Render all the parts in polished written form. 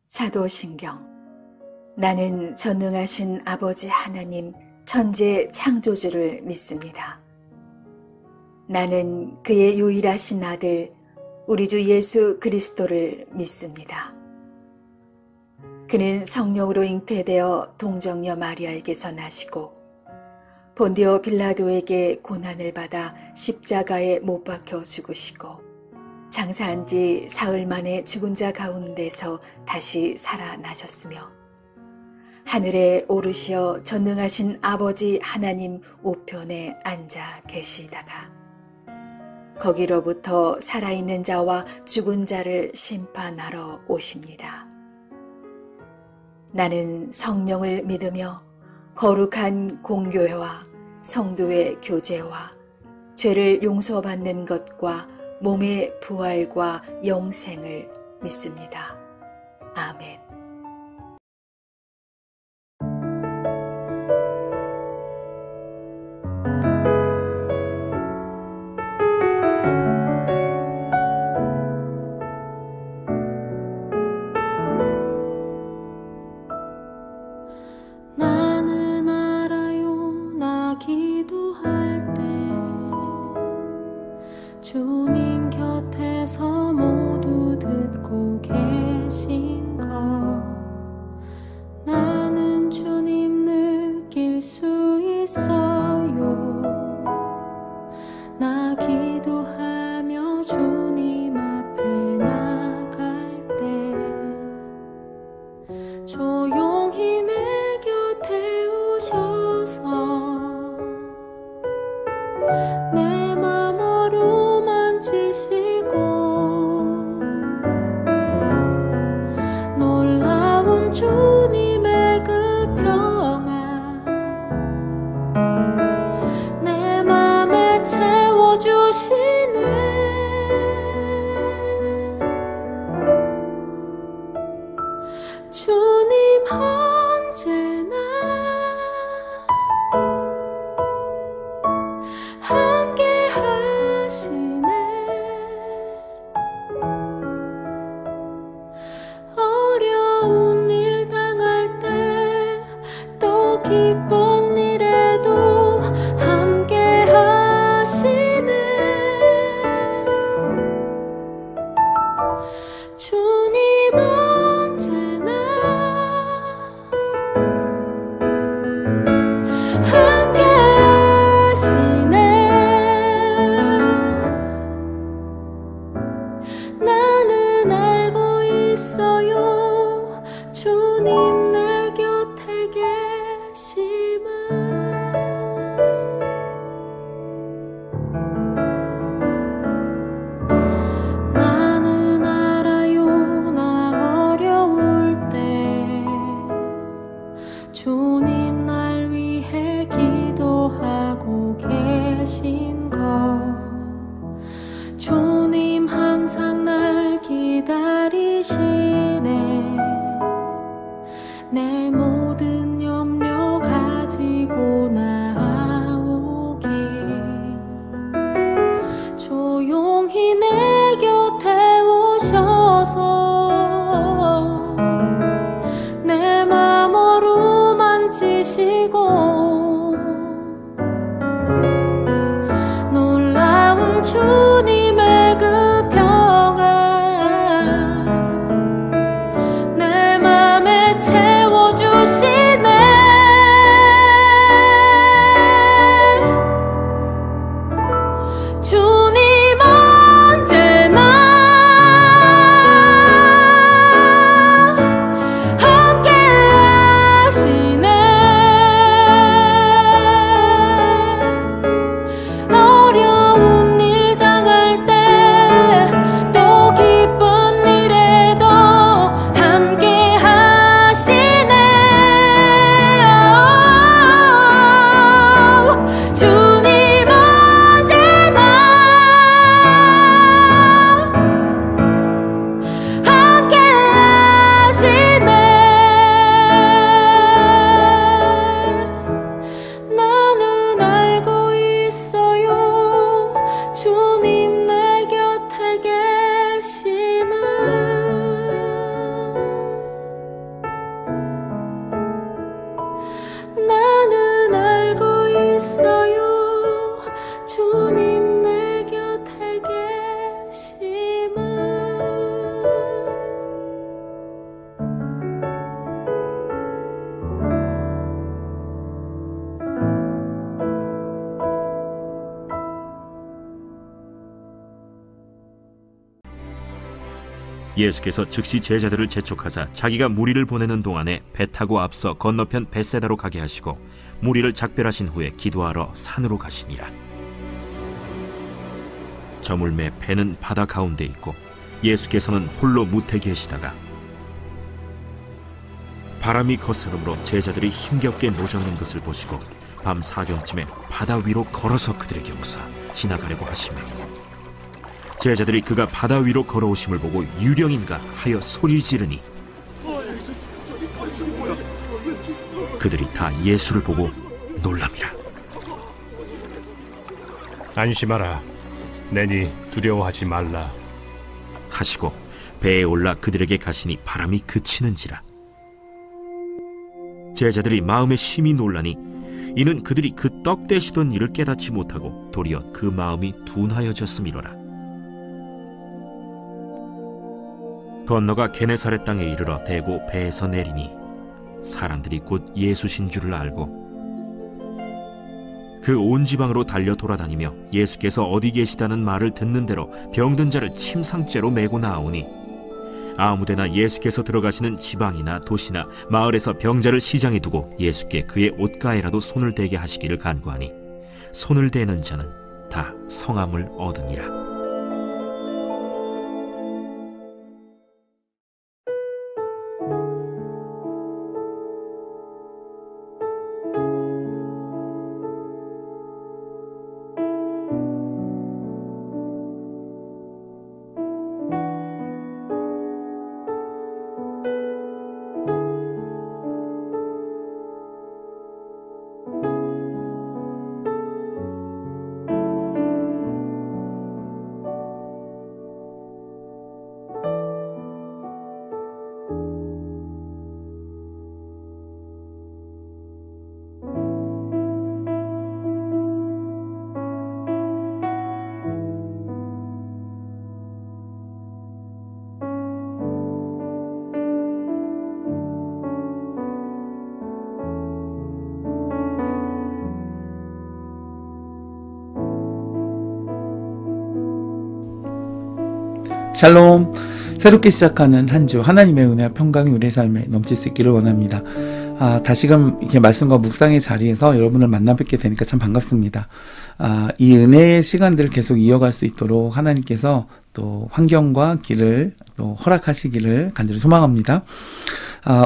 사도신경. 나는 전능하신 아버지 하나님 천재 창조주를 믿습니다. 나는 그의 유일하신 아들 우리 주 예수 그리스도를 믿습니다. 그는 성령으로 잉태되어 동정녀 마리아에게서 나시고 본디오 빌라도에게 고난을 받아 십자가에 못 박혀 죽으시고 장사한 지 사흘 만에 죽은 자 가운데서 다시 살아나셨으며 하늘에 오르시어 전능하신 아버지 하나님 우편에 앉아 계시다가 거기로부터 살아있는 자와 죽은 자를 심판하러 오십니다. 나는 성령을 믿으며 거룩한 공교회와 성도의 교제와 죄를 용서받는 것과 몸의 부활과 영생을 믿습니다. 아멘. 나는 알아요, 나 기도할 때 주님 곁에서 모두 듣고 계신 것. 나는 주님 느낄 수 있어요. 나 기도하며 주님 앞에 나갈 때 조용히 내 곁에 오셔서 내 맘 어루만지시고 놀라운 주님의 그 평안 내 맘에 채워주시네. 주님 언제나 함께 하시네. 어려운 일 당할 때 또 기쁜 일에도 함께 하시네. 주님 언제나 예수께서 즉시 제자들을 재촉하사 자기가 무리를 보내는 동안에 배 타고 앞서 건너편 벳세다로 가게 하시고 무리를 작별하신 후에 기도하러 산으로 가시니라. 저물매 배는 바다 가운데 있고 예수께서는 홀로 무태 계시다가 바람이 거스름으로 제자들이 힘겹게 노젓는 것을 보시고 밤 사경쯤에 바다 위로 걸어서 그들에게 오사 지나가려고 하시매 제자들이 그가 바다 위로 걸어오심을 보고 유령인가 하여 소리 지르니 그들이 다 예수를 보고 놀랍니다. 안심하라. 내니 두려워하지 말라 하시고 배에 올라 그들에게 가시니 바람이 그치는지라. 제자들이 마음에 심히 놀라니 이는 그들이 그 떡 되시던 일을 깨닫지 못하고 도리어 그 마음이 둔하여졌음이로라. 건너가 게네사렛 땅에 이르러 대고 배에서 내리니 사람들이 곧 예수신 줄을 알고 그 온 지방으로 달려 돌아다니며 예수께서 어디 계시다는 말을 듣는 대로 병든 자를 침상째로 메고 나오니 아무데나 예수께서 들어가시는 지방이나 도시나 마을에서 병자를 시장에 두고 예수께 그의 옷가에라도 손을 대게 하시기를 간구하니 손을 대는 자는 다 성함을 얻으니라. 샬롬. 새롭게 시작하는 한 주 하나님의 은혜와 평강이 우리의 삶에 넘칠 수 있기를 원합니다. 다시금 이렇게 말씀과 묵상의 자리에서 여러분을 만나 뵙게 되니까 참 반갑습니다. 이 은혜의 시간들을 계속 이어갈 수 있도록 하나님께서 또 환경과 길을 또 허락하시기를 간절히 소망합니다.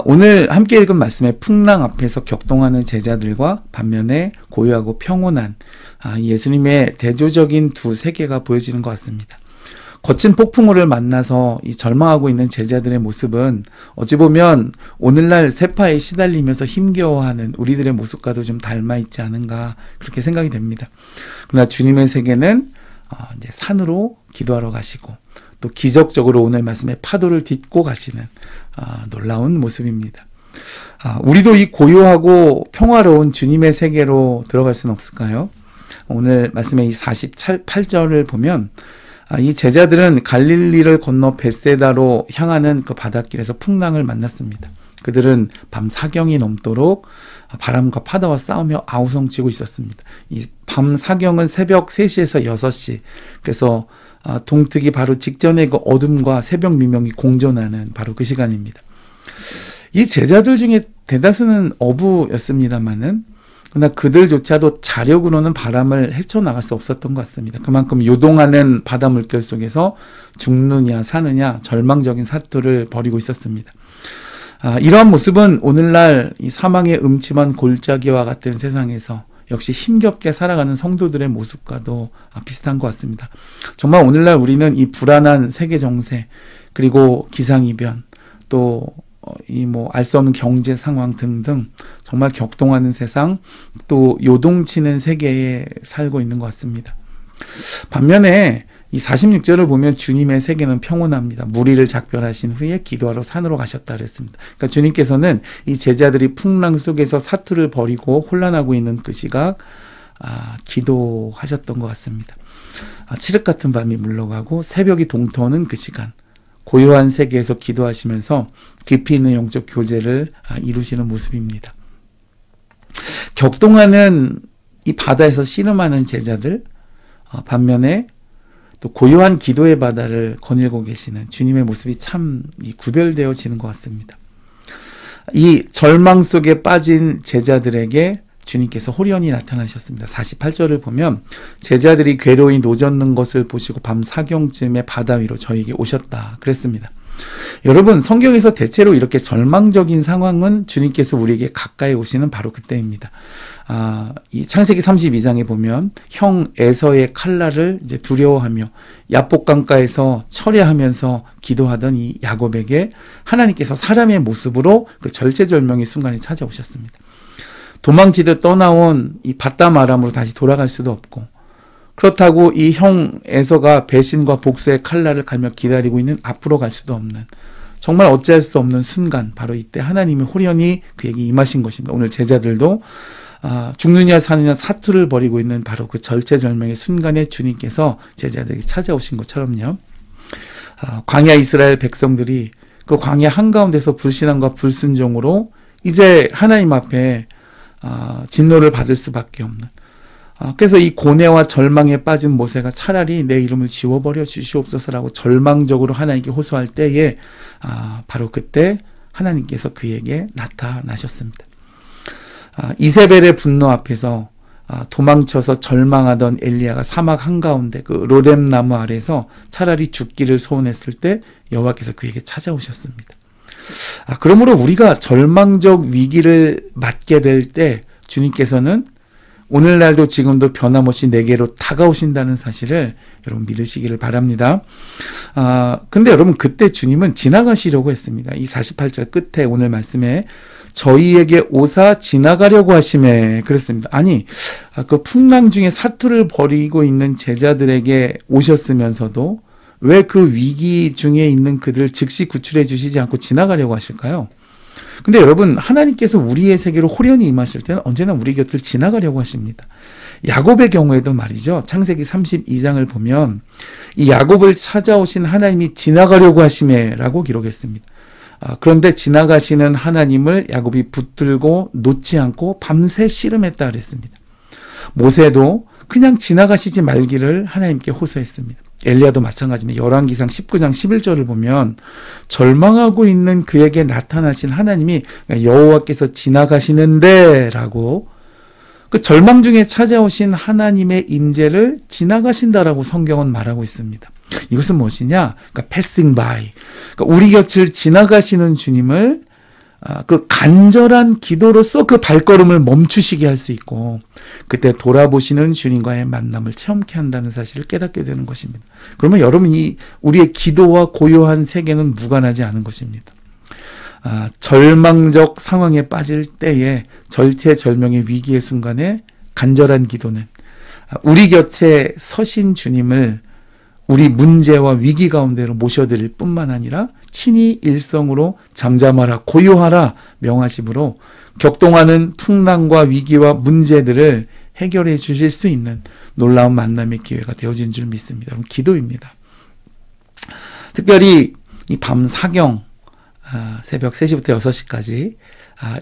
오늘 함께 읽은 말씀의 풍랑 앞에서 격동하는 제자들과 반면에 고요하고 평온한 예수님의 대조적인 두 세계가 보여지는 것 같습니다. 거친 폭풍우를 만나서 이 절망하고 있는 제자들의 모습은 어찌 보면 오늘날 세파에 시달리면서 힘겨워하는 우리들의 모습과도 좀 닮아 있지 않은가 그렇게 생각이 됩니다. 그러나 주님의 세계는 이제 산으로 기도하러 가시고 또 기적적으로 오늘 말씀의 파도를 딛고 가시는 놀라운 모습입니다. 우리도 이 고요하고 평화로운 주님의 세계로 들어갈 수는 없을까요? 오늘 말씀의 이 48절을 보면 이 제자들은 갈릴리를 건너 벳세다로 향하는 그 바닷길에서 풍랑을 만났습니다. 그들은 밤 사경이 넘도록 바람과 파도와 싸우며 아우성치고 있었습니다. 이 밤 사경은 새벽 3시에서 6시. 그래서 동트기 바로 직전에 그 어둠과 새벽 미명이 공존하는 바로 그 시간입니다. 이 제자들 중에 대다수는 어부였습니다만은 그러나 그들조차도 자력으로는 바람을 헤쳐나갈 수 없었던 것 같습니다. 그만큼 요동하는 바다 물결 속에서 죽느냐 사느냐 절망적인 사투를 벌이고 있었습니다. 이러한 모습은 오늘날 이 사망의 음침한 골짜기와 같은 세상에서 역시 힘겹게 살아가는 성도들의 모습과도 비슷한 것 같습니다. 정말 오늘날 우리는 이 불안한 세계 정세 그리고 기상이변 또 알 수 없는 경제 상황 등등 정말 격동하는 세상 또 요동치는 세계에 살고 있는 것 같습니다. 반면에 이 46절을 보면 주님의 세계는 평온합니다. 무리를 작별하신 후에 기도하러 산으로 가셨다 그랬습니다. 그러니까 주님께서는 이 제자들이 풍랑 속에서 사투를 벌이고 혼란하고 있는 그 시각 기도하셨던 것 같습니다. 칠흑 같은 밤이 물러가고 새벽이 동터오는 그 시간 고요한 세계에서 기도하시면서 깊이 있는 영적 교제를 이루시는 모습입니다. 격동하는 이 바다에서 씨름하는 제자들 반면에 또 고요한 기도의 바다를 거닐고 계시는 주님의 모습이 참 구별되어지는 것 같습니다. 이 절망 속에 빠진 제자들에게 주님께서 호련히 나타나셨습니다. 48절을 보면 제자들이 괴로이 노젓는 것을 보시고 밤 사경쯤에 바다 위로 저에게 오셨다 그랬습니다. 여러분, 성경에서 대체로 이렇게 절망적인 상황은 주님께서 우리에게 가까이 오시는 바로 그때입니다. 이 창세기 32장에 보면 형 에서의 칼날을 이제 두려워하며 야복강가에서 철회하면서 기도하던 이 야곱에게 하나님께서 사람의 모습으로 그 절체절명의 순간에 찾아오셨습니다. 도망치듯 떠나온 이 바담 아람으로 다시 돌아갈 수도 없고, 그렇다고 이 형 에서가 배신과 복수의 칼날을 갈며 기다리고 있는 앞으로 갈 수도 없는, 정말 어찌할 수 없는 순간, 바로 이때 하나님의 호련히 그에게 임하신 것입니다. 오늘 제자들도 죽느냐 사느냐 사투를 벌이고 있는 바로 그 절체절명의 순간에 주님께서 제자들에게 찾아오신 것처럼요. 광야 이스라엘 백성들이 그 광야 한가운데서 불신앙과 불순종으로 이제 하나님 앞에 진노를 받을 수밖에 없는, 그래서 이 고뇌와 절망에 빠진 모세가 차라리 내 이름을 지워버려 주시옵소서라고 절망적으로 하나님께 호소할 때에 바로 그때 하나님께서 그에게 나타나셨습니다. 이세벨의 분노 앞에서 도망쳐서 절망하던 엘리야가 사막 한가운데 그 로뎀 나무 아래에서 차라리 죽기를 소원했을 때 여호와께서 그에게 찾아오셨습니다. 그러므로 우리가 절망적 위기를 맞게 될 때 주님께서는 오늘날도 지금도 변함없이 내게로 다가오신다는 사실을 여러분 믿으시기를 바랍니다. 근데 여러분, 그때 주님은 지나가시려고 했습니다. 이 48절 끝에 오늘 말씀에 저희에게 오사 지나가려고 하시매 그랬습니다. 아니, 그 풍랑 중에 사투를 벌이고 있는 제자들에게 오셨으면서도 왜 그 위기 중에 있는 그들을 즉시 구출해 주시지 않고 지나가려고 하실까요? 근데 여러분, 하나님께서 우리의 세계로 호련히 임하실 때는 언제나 우리 곁을 지나가려고 하십니다. 야곱의 경우에도 말이죠. 창세기 32장을 보면 이 야곱을 찾아오신 하나님이 지나가려고 하시매라고 기록했습니다. 그런데 지나가시는 하나님을 야곱이 붙들고 놓지 않고 밤새 씨름했다 그랬습니다. 모세도 그냥 지나가시지 말기를 하나님께 호소했습니다. 엘리야도 마찬가지입니다. 열왕기상 19장 11절을 보면 절망하고 있는 그에게 나타나신 하나님이 여호와께서 지나가시는데 라고, 그 절망 중에 찾아오신 하나님의 임재를 지나가신다라고 성경은 말하고 있습니다. 이것은 무엇이냐? 그러니까 passing by, 그러니까 우리 곁을 지나가시는 주님을 그 간절한 기도로서 그 발걸음을 멈추시게 할 수 있고, 그때 돌아보시는 주님과의 만남을 체험케 한다는 사실을 깨닫게 되는 것입니다. 그러면 여러분, 우리의 기도와 고요한 세계는 무관하지 않은 것입니다. 절망적 상황에 빠질 때에 절체절명의 위기의 순간에 간절한 기도는 우리 곁에 서신 주님을 우리 문제와 위기 가운데로 모셔드릴 뿐만 아니라 친히 일성으로 잠잠하라 고요하라 명하심으로 격동하는 풍랑과 위기와 문제들을 해결해 주실 수 있는 놀라운 만남의 기회가 되어진 줄 믿습니다. 여러분, 기도입니다. 특별히 이 밤 사경 새벽 3시부터 6시까지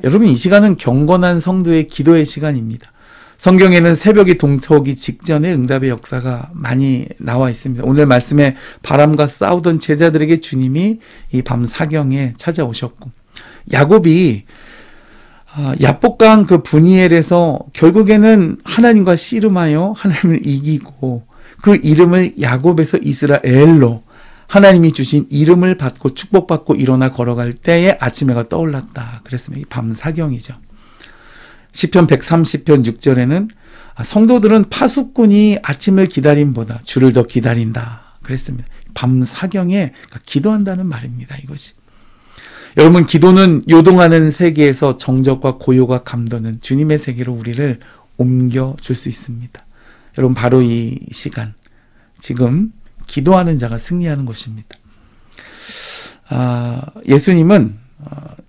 여러분, 이 시간은 경건한 성도의 기도의 시간입니다. 성경에는 새벽이 동트오기 직전에 응답의 역사가 많이 나와 있습니다. 오늘 말씀에 바람과 싸우던 제자들에게 주님이 이 밤 사경에 찾아오셨고, 야곱이 야복강 그 브니엘에서 결국에는 하나님과 씨름하여 하나님을 이기고 그 이름을 야곱에서 이스라엘로 하나님이 주신 이름을 받고 축복받고 일어나 걸어갈 때에 아침해가 떠올랐다 그랬습니다. 이 밤 사경이죠. 시편 130편 6절에는 성도들은 파수꾼이 아침을 기다림보다 주를 더 기다린다 그랬습니다. 밤 사경에 기도한다는 말입니다. 이것이. 여러분, 기도는 요동하는 세계에서 정적과 고요가 감도는 주님의 세계로 우리를 옮겨줄 수 있습니다. 여러분, 바로 이 시간, 지금 기도하는 자가 승리하는 것입니다. 예수님은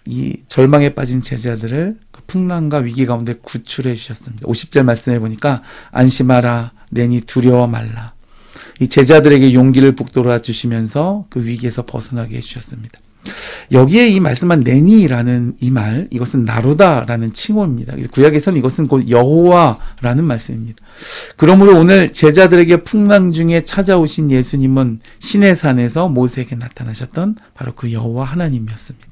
이 절망에 빠진 제자들을 그 풍랑과 위기 가운데 구출해 주셨습니다. 50절 말씀해 보니까 안심하라 내니 두려워 말라. 이 제자들에게 용기를 북돋아 주시면서 그 위기에서 벗어나게 해주셨습니다. 여기에 이 말씀한 내니라는 이 말, 이것은 나로다라는 칭호입니다. 구약에서는 이것은 곧 여호와라는 말씀입니다. 그러므로 오늘 제자들에게 풍랑 중에 찾아오신 예수님은 시내산에서 모세에게 나타나셨던 바로 그 여호와 하나님이었습니다.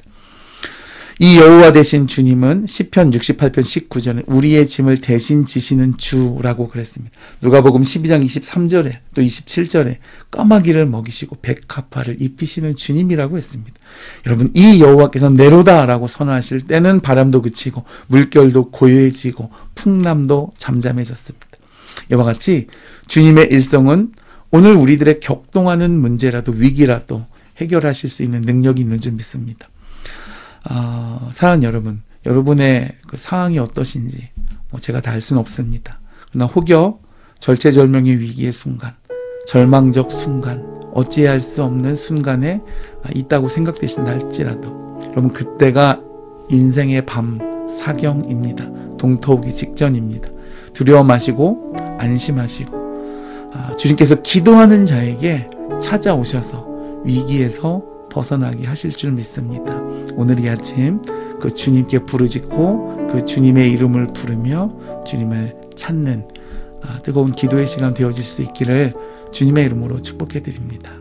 이 여호와 되신 주님은 시편 68편 19절에 우리의 짐을 대신 지시는 주라고 그랬습니다. 누가복음 12장 23절에 또 27절에 까마귀를 먹이시고 백합화를 입히시는 주님이라고 했습니다. 여러분, 이 여호와께서 네로다라고 선언하실 때는 바람도 그치고 물결도 고요해지고 풍람도 잠잠해졌습니다. 이와 같이 주님의 일성은 오늘 우리들의 격동하는 문제라도 위기라도 해결하실 수 있는 능력이 있는 줄 믿습니다. 사랑하는 여러분, 여러분의 그 상황이 어떠신지 제가 다 알 수는 없습니다. 그러나 혹여 절체절명의 위기의 순간, 절망적 순간, 어찌할 수 없는 순간에 있다고 생각되신다 할지라도 여러분, 그때가 인생의 밤 사경입니다. 동토 오기 직전입니다. 두려워 마시고 안심하시고 주님께서 기도하는 자에게 찾아오셔서 위기에서 벗어나게 하실 줄 믿습니다. 오늘 이 아침 그 주님께 부르짖고 그 주님의 이름을 부르며 주님을 찾는 뜨거운 기도의 시간 되어질 수 있기를 주님의 이름으로 축복해 드립니다.